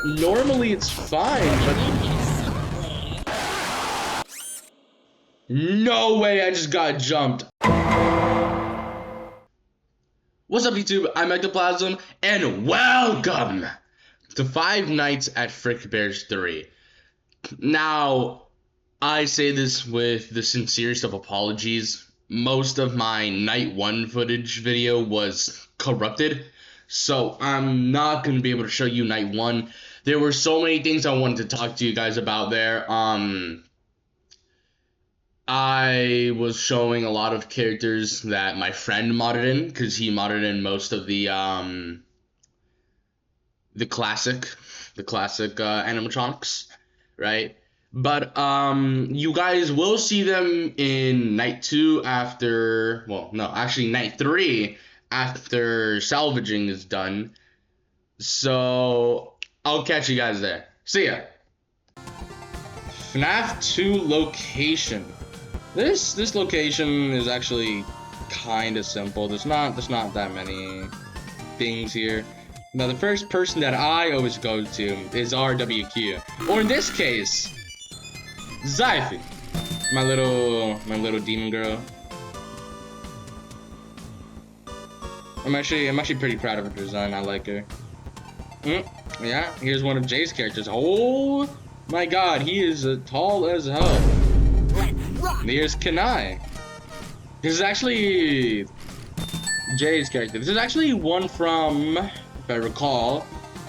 normally it's fine, but... No way, I just got jumped. What's up, YouTube? I'm Ectoplasm, and welcome to Five Nights at Frickbears 3. Now, I say this with the sincerest of apologies. Most of my Night 1 footage video was corrupted, so I'm not going to be able to show you Night 1. There were so many things I wanted to talk to you guys about there. I was showing a lot of characters that my friend modded in, because he modded in most of the classic animatronics, right? But you guys will see them in Night 2 after, well, no, actually Night 3 after salvaging is done. So I'll catch you guys there. See ya. FNAF 2 location. This location is actually kind of simple. There's not that many things here. Now the first person that I always go to is RWQ, or in this case, Zyphy, my little demon girl. I'm actually pretty proud of her design. I like her. Yeah, here's one of Jay's characters. Oh my God, he is tall as hell. Here's Kanai. This is actually Jay's character. This is actually one from, if I recall,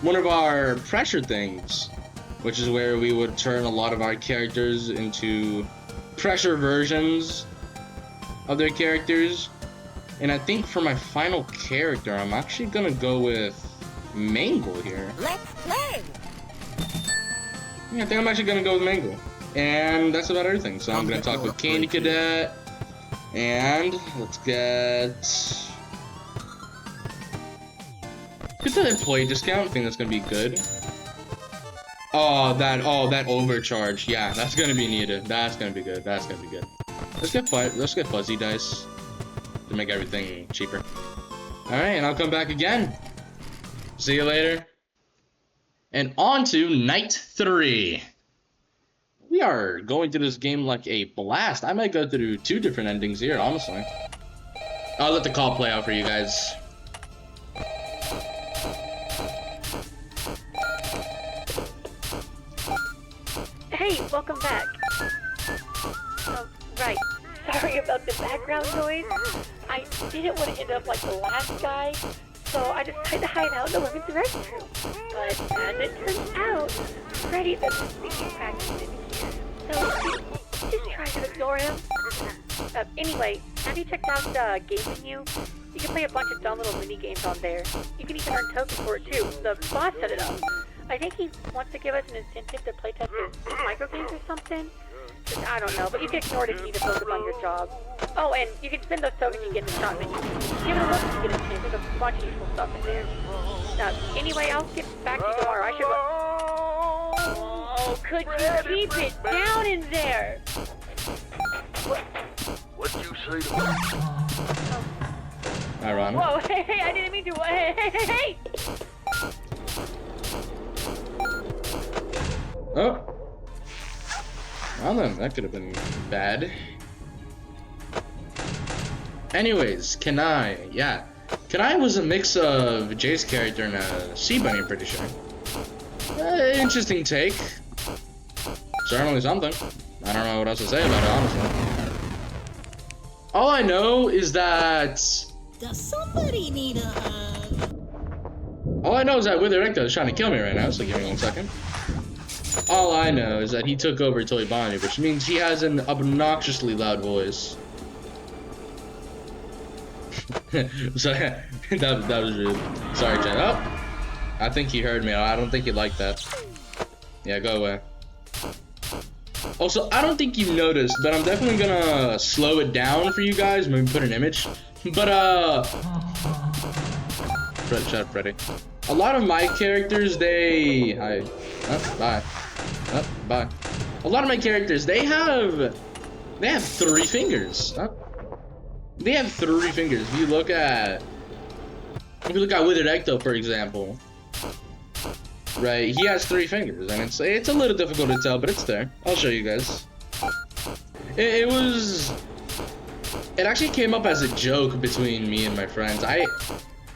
one of our pressure things, which is where we would turn a lot of our characters into pressure versions of their characters. And I think for my final character, I'm actually gonna go with Mangle here. Let's play. Yeah, I think I'm actually gonna go with Mangle. And that's about everything. So I'm gonna talk with Candy Cadet. And let's get an employee discount. I think that's gonna be good. Oh, that overcharge. Yeah, that's gonna be needed. That's gonna be good. That's gonna be good. Let's get fuzzy dice to make everything cheaper. Alright, and I'll come back again. See you later. And on to Night 3. We are going through this game like a blast. I might go through 2 different endings here, honestly. I'll let the call play out for you guys. Hey, welcome back. Oh, right. Sorry about the background noise. I didn't want to end up like the last guy, so I decided to hide out in the women's restroom. But as it turns out, Freddy doesn't speak practice in here. So just try to ignore him. Anyway, have you checked out the game menu? You can play a bunch of dumb little mini games on there. You can even earn tokens for it too. The boss set it up. I think he wants to give us an incentive to playtest his micro games or something. Just, I don't know, but you can ignore it if you need to focus on your job. Oh, and you can spend those tokens you get in the shop menu. Give it a look if you get a chance. There's a bunch of useful stuff in there. Now, anyway, I'll get back to you tomorrow. I should... Oh, could you keep it down in there? What'd you say to me? Ironic. Whoa, hey, I didn't mean to. Hey! Oh. Well then, that could have been bad. Anyways, Kanai, yeah. Kanai was a mix of Jay's character and a Sea Bunny, I'm pretty sure. Interesting take. Certainly something. I don't know what else to say about it, honestly. All I know is that... Does somebody need a hug? All I know is that Wither Ecto is trying to kill me right now, so give me 1 second. All I know is that he took over Toy Bonnie, which means he has an obnoxiously loud voice. So that was rude. Sorry, Jen. Oh, I think he heard me. I don't think he liked that. Yeah, go away. Also, I don't think you noticed, but I'm definitely gonna slow it down for you guys. Maybe put an image. But shut up, Freddy. A lot of my characters, they... Hi. Oh, bye. Oh, bye. A lot of my characters, they have 3 fingers. Oh. They have 3 fingers. If you look at Withered Ecto, for example, right, he has 3 fingers, and it's a little difficult to tell, but it's there. I'll show you guys. It actually came up as a joke between me and my friends. I'm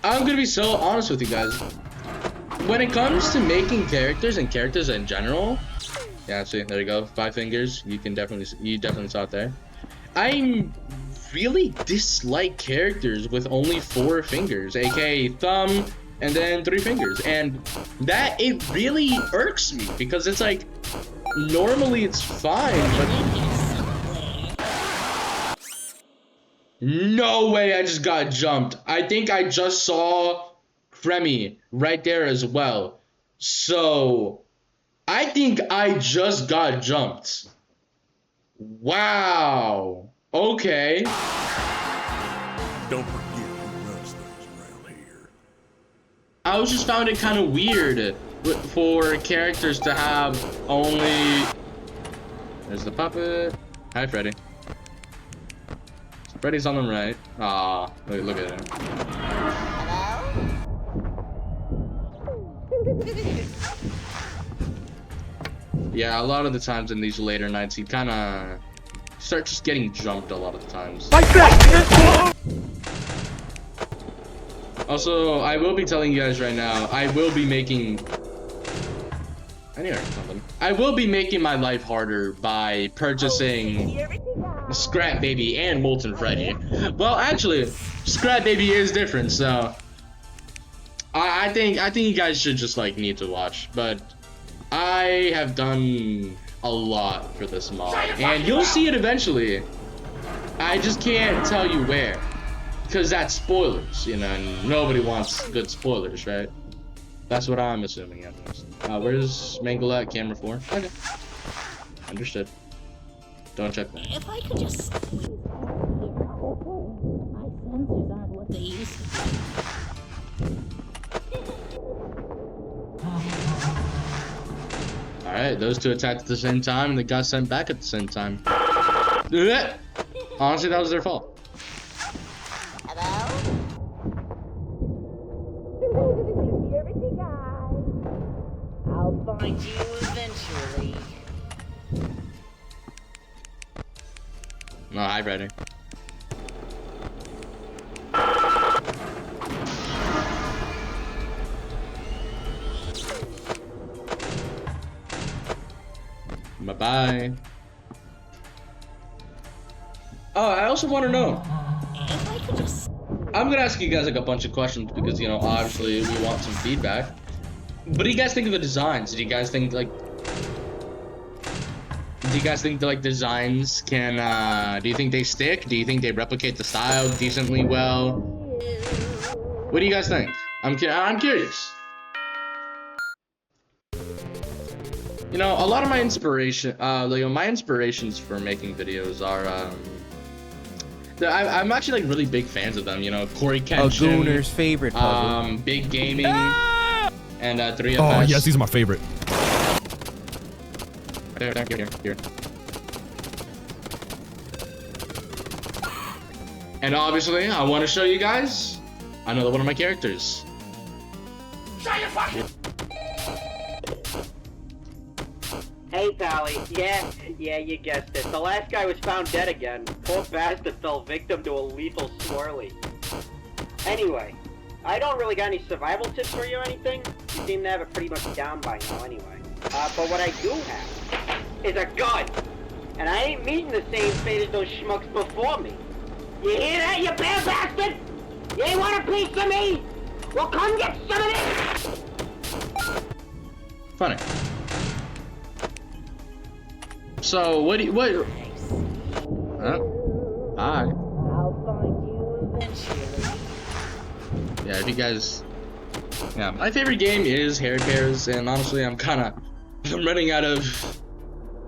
gonna be so honest with you guys. When it comes to making characters and characters in general, yeah, see, there you go, 5 fingers. You definitely saw it there. I really dislike characters with only 4 fingers, aka thumb, and then 3 fingers, and that it really irks me because it's like normally it's fine, but no way I just got jumped. I think I just saw Cremmy right there as well. So I think I just got jumped. Wow. Okay. Don't forget who runs things around here. I was just found it kind of weird for characters to have only. There's the puppet. Hi, Freddy. Freddy's on the right. Aw, look at him. Yeah, a lot of the times in these later nights, he kind of starts just getting jumped a lot of the times. Also, I will be telling you guys right now, I will be making my life harder by purchasing Scrap Baby and Molten Freddy. Well, actually, Scrap Baby is different, so I think you guys should just like need to watch. But I have done a lot for this mod, and you'll see it eventually. I just can't tell you where, because that's spoilers, you know, and nobody wants good spoilers, right? That's what I'm assuming. Where's Mangle at? Camera 4? Okay. Understood. Don't check that. If I could just squeeze my sensors aren't what they used to be. Alright, those 2 attacked at the same time, and they got sent back at the same time. Honestly, that was their fault. Hello? Security guy. I'll find you eventually. No, hi, Freddy. Bye-bye. Oh, I also want to know. If I could just... I'm gonna ask you guys like a bunch of questions because, you know, obviously we want some feedback. What do you guys think of the designs? Do you guys think the designs can, do you think they stick? Do you think they replicate the style decently well? What do you guys think? I'm curious. You know, a lot of my inspiration, my inspirations for making videos are, I'm actually like really big fans of them. You know, Corey Kenshin, a Gooner's favorite puzzle. Big Gaming, and 3FS. Oh yes, these are my favorite. Here. And obviously, I want to show you guys another one of my characters. Shut your fucking... Hey, Pally. Yeah, you guessed it. The last guy was found dead again. Poor bastard fell victim to a lethal swirly. Anyway, I don't really got any survival tips for you or anything. You seem to have it pretty much down by now anyway. But what I do have is a gun. And I ain't meeting the same fate as those schmucks before me. You hear that, you bad bastard? You ain't want a piece of me? Well, come get some of this! Funny. So, what? Huh? Hi. I'll find you eventually. Yeah, if you guys... Yeah, my favorite game is Frickbears, and honestly, I'm running out of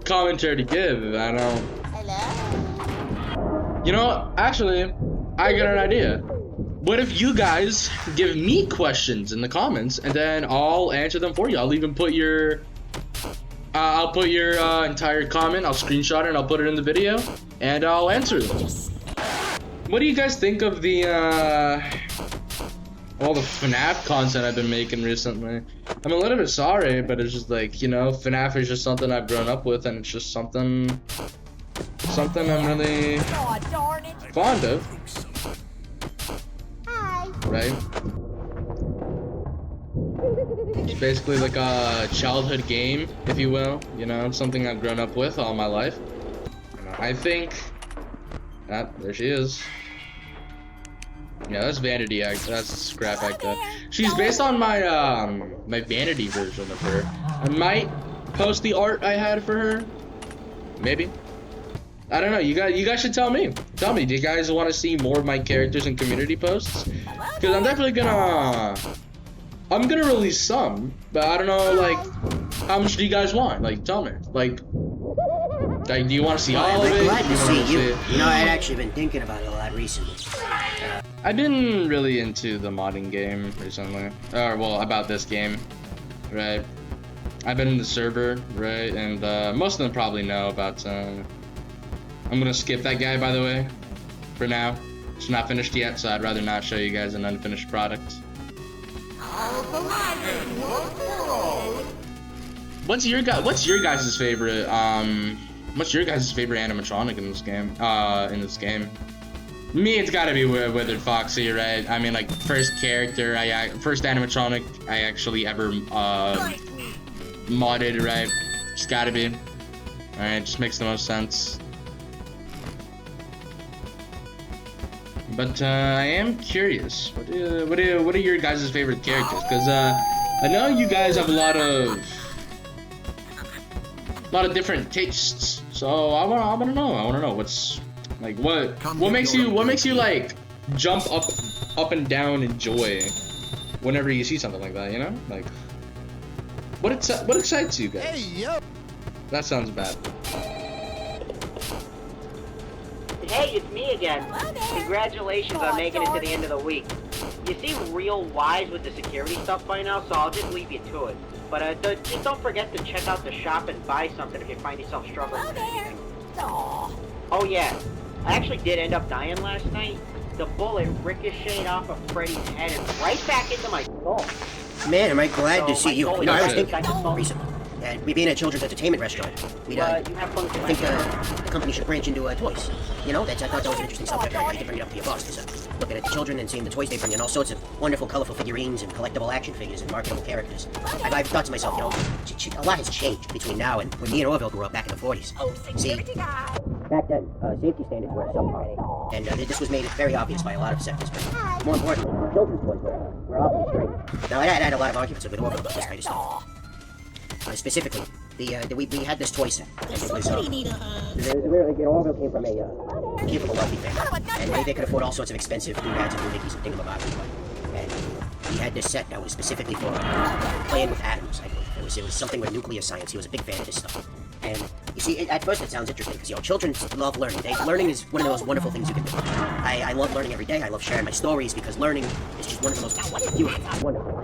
commentary to give. I don't... Hello? You know, actually, I got an idea. What if you guys give me questions in the comments, and then I'll answer them for you? I'll even put your... I'll put your entire comment, I'll screenshot it, and I'll put it in the video, and I'll answer them. What do you guys think of the all the FNAF content I've been making recently. I'm a little bit sorry, but it's just like, you know, FNAF is just something I've grown up with, and it's just something I'm really fond of. Right? It's basically like a childhood game, if you will. You know, something I've grown up with all my life. I think there she is. Yeah, that's Vanity Act. That's Scrap Act. She's based on my my Vanity version of her. I might post the art I had for her. Maybe. I don't know. You guys should tell me. Tell me. Do you guys want to see more of my characters in community posts? Because I'm definitely gonna. I'm gonna release some, but I don't know. Like, how much do you guys want? Like, tell me. Like, do you want to see all of it? I'm glad to see you. You know, I'd actually been thinking about it a lot recently. I've been really into the modding game recently. Or, well, about this game, right? I've been in the server, right? And most of them probably know about. I'm gonna skip that guy, by the way, for now. It's not finished yet, so I'd rather not show you guys an unfinished product. What's your guys' favorite animatronic in this game? Me, it's gotta be Withered Foxy, right? I mean, like, first animatronic I actually ever modded, right? It's gotta be. Alright, just makes the most sense. But I am curious. What are your guys' favorite characters? Because I know you guys have a lot of different tastes. So I wanna know what's like what makes you like jump up and down in joy whenever you see something like that. You know, like what excites you guys? Hey, yo. That sounds bad. Hey, it's me again. Congratulations on making it to the end of the week. You seem real wise with the security stuff by now, so I'll just leave you to it. But just don't forget to check out the shop and buy something if you find yourself struggling with anything. Oh yeah, I actually did end up dying last night. The bullet ricocheted off of Freddy's head and right back into my skull. Man, am I glad to see you. You know, I was thinking recently. We being a children's entertainment restaurant, I think the company should branch into toys. You know, I thought that was an interesting subject. I need to bring it up to your boss. Because looking at the children and seeing the toys they bring in, all sorts of wonderful, colorful figurines and collectible action figures and marketable characters. I've thought to myself, you know, a lot has changed between now and when me and Orville grew up back in the 40s. See, back then, safety standards were subpar, and this was made very obvious by a lot of sectors. But more importantly, children's toys were obvious, right? Now, I had a lot of arguments with Orville about this kind of stuff. Specifically, we had this toy set. And it was, Orville came from a capable, wealthy family, and they could afford all sorts of expensive doodads and doohickeys and thingamabobs. And we had this set that was specifically for playing with atoms, I believe. It was something with nuclear science. He was a big fan of this stuff. And you see, at first it sounds interesting because, you know, children love learning. Learning is one of the most wonderful things you can do. I love learning every day. I love sharing my stories because learning is just one of the most wonderful.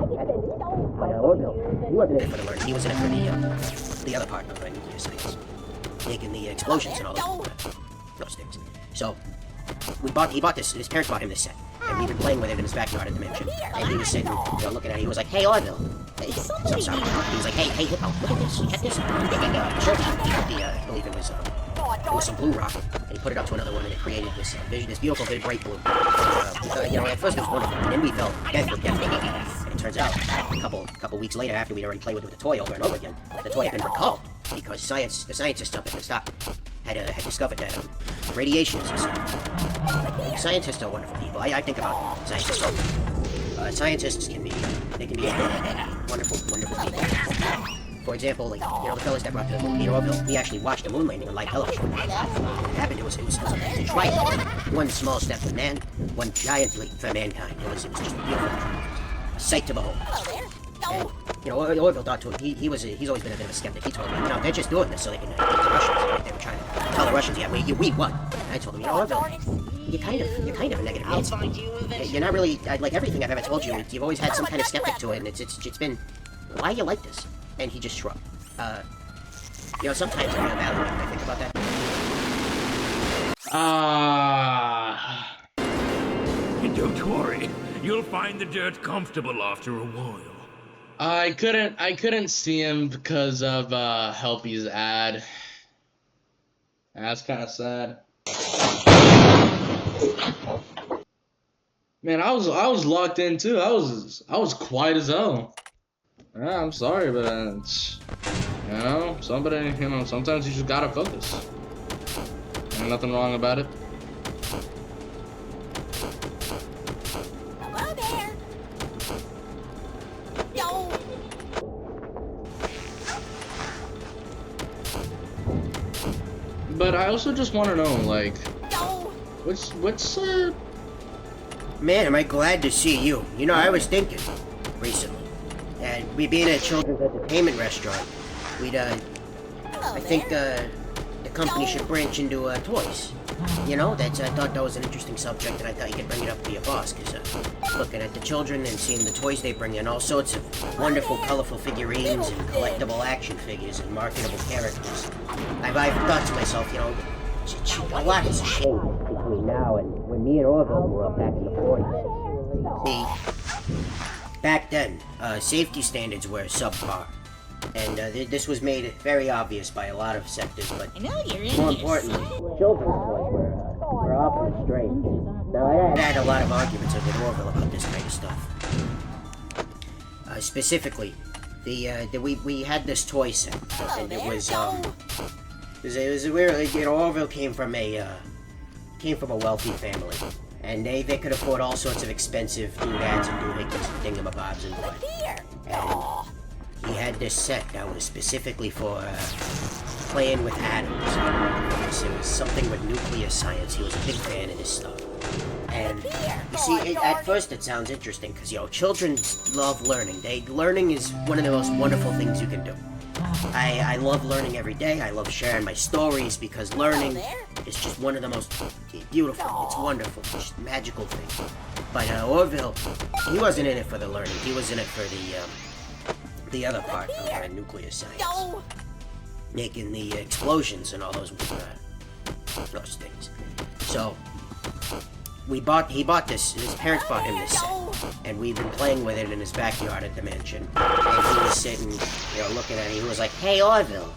Orville, he wasn't in it for the learning. He was in it for the other part of nuclear science, making the explosions and all those things. So he bought this. His parents bought him this set, and we've been playing with it in his backyard at the mansion. And he was sitting, you know, looking at it. He was like, "Hey, Orville." He was like, "Hey, Hippo, look at this. Check this out." And showed me, I believe it was some blue rock, and he put it up to another one, and it created this this beautiful, very bright blue. You know, at first it was wonderful, and then we felt deathly. And it turns out, a couple weeks later, after we'd already played with the toy over and over again, the toy had been recalled because the scientists up at the stop had discovered that radiation is scientists are wonderful people. I think about scientists. Scientists can be wonderful people. For example, like, you know, the fellas that brought the moon to Orville, he actually watched the moon landing on live television. What happened, it was a triumph. One small step for man, one giant leap for mankind. It was just beautiful. A sight to behold. And, you know, Orville thought to him, he's always been a bit of a skeptic. He told me, you know, they're just doing this so they can beat the Russians. Right? They were trying to tell the Russians, yeah, we won. And I told him, you know, Orville, you're kind of a negative Nancy. You're not really, like everything I've ever told you, you've always had some kind of skeptic to it, and it's been, why you like this? And he just shrugged. You know, sometimes I feel bad when I think about that. Don't worry. You'll find the dirt comfortable after a while. I couldn't see him because of Helpy's ad. That's kind of sad. Man, I was locked in too. I was quiet as hell. Yeah, I'm sorry, but it's, you know, sometimes you just gotta focus. Ain't nothing wrong about it. Hello there. Yo. But I also just want to know, like, Yo. what's Man, am I glad to see you. You know, I was thinking recently that we being a children's entertainment restaurant, we'd I think the company should branch into toys. You know, I thought that was an interesting subject, and I thought you could bring it up to your boss, because looking at the children and seeing the toys they bring in, all sorts of wonderful, colorful figurines and collectible action figures and marketable characters. I've thought to myself, you know, a lot has changed between now and when me and Orville grew up back in the 40s. See, back then, safety standards were subpar. And this was made very obvious by a lot of sectors, but I know you're in more here. importantly, children's toys were awfully strange. Now, I had a lot of arguments with Orville about this kind of stuff. Specifically, we had this toy set, and it was weird. You know, Orville came from a wealthy family, and they could afford all sorts of expensive doodads and doohickeys and thingamabobs and what. And he had this set that was specifically for playing with atoms. It was something with nuclear science. He was a big fan of this stuff. And you see, at first it sounds interesting because, you know, children love learning. Learning is one of the most wonderful things you can do. I love learning every day. I love sharing my stories because learning is just one of the most beautiful, it's wonderful, just magical things. But Orville, he wasn't in it for the learning. He was in it for the other part of nuclear science. Making the explosions and all those things. So, he bought this, his parents bought him this set, and we've been playing with it in his backyard at the mansion. And he was sitting, you know, looking at it, he was like, "Hey, Orville."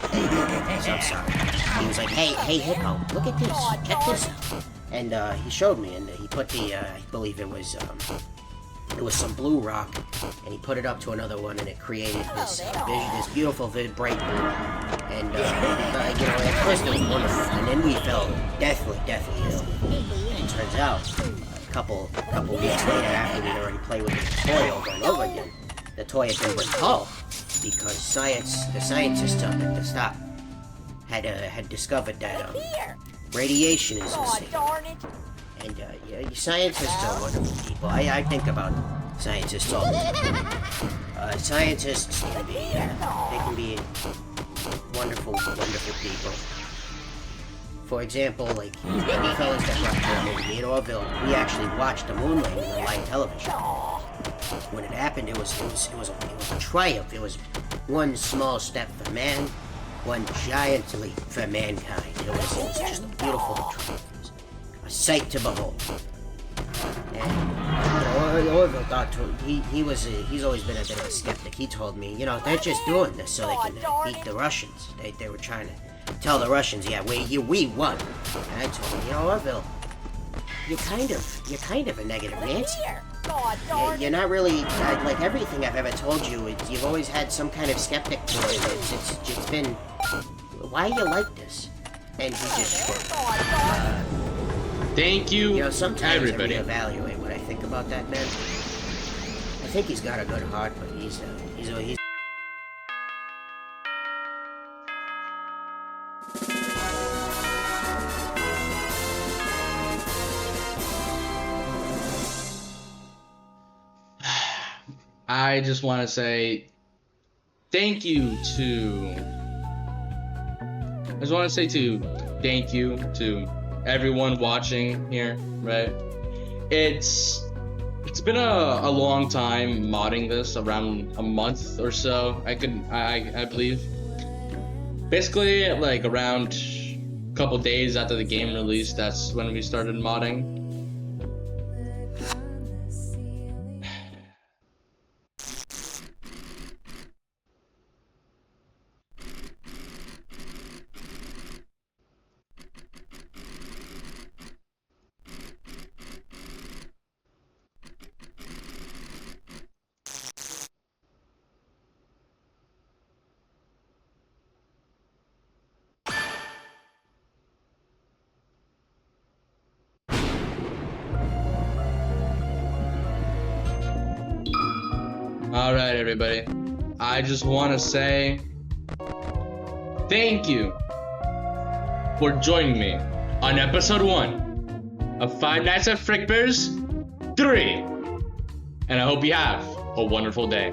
So I'm sorry. He was like, hey, Hippo, look at this, check this out. And he showed me, and he put I believe it was some blue rock, and he put it up to another one, and it created this beautiful, bright blue. And, you know, at first it was wonderful, and then we fell deathly ill. It turns out, a couple weeks later, after we'd already played with the toy over and over again, the toy had been recalled, because the scientists up at the stop had discovered that, radiation is insane. And, yeah, scientists are wonderful people. I think about scientists all the time. Scientists can be wonderful people. For example, like, the fellas that brought me and Orville, we actually watched the moon landing on live television. When it happened, it was a triumph. It was one small step for man, one giant leap for mankind. It was just a beautiful triumph. A sight to behold. And, you know, Orville thought he's always been a bit of a skeptic. He told me, you know, they're just doing this so they can beat the Russians. They were trying to tell the Russians, yeah, we won. And I told him, you know, Orville, you're kind of a negative Nancy. You're not really, like everything I've ever told you, you've always had some kind of skeptic to it. It's been, why are you like this? And he just thank you, you know, sometimes everybody. I reevaluate what I think about that man. I think he's got a good heart, but he's I just want to say thank you to everyone watching here, right? It's been a long time modding this, around a month or so. I believe. Basically, like around a couple days after the game released, that's when we started modding. Alright, everybody. I just want to say thank you for joining me on episode 1 of Five Nights at Frickbears 3. And I hope you have a wonderful day.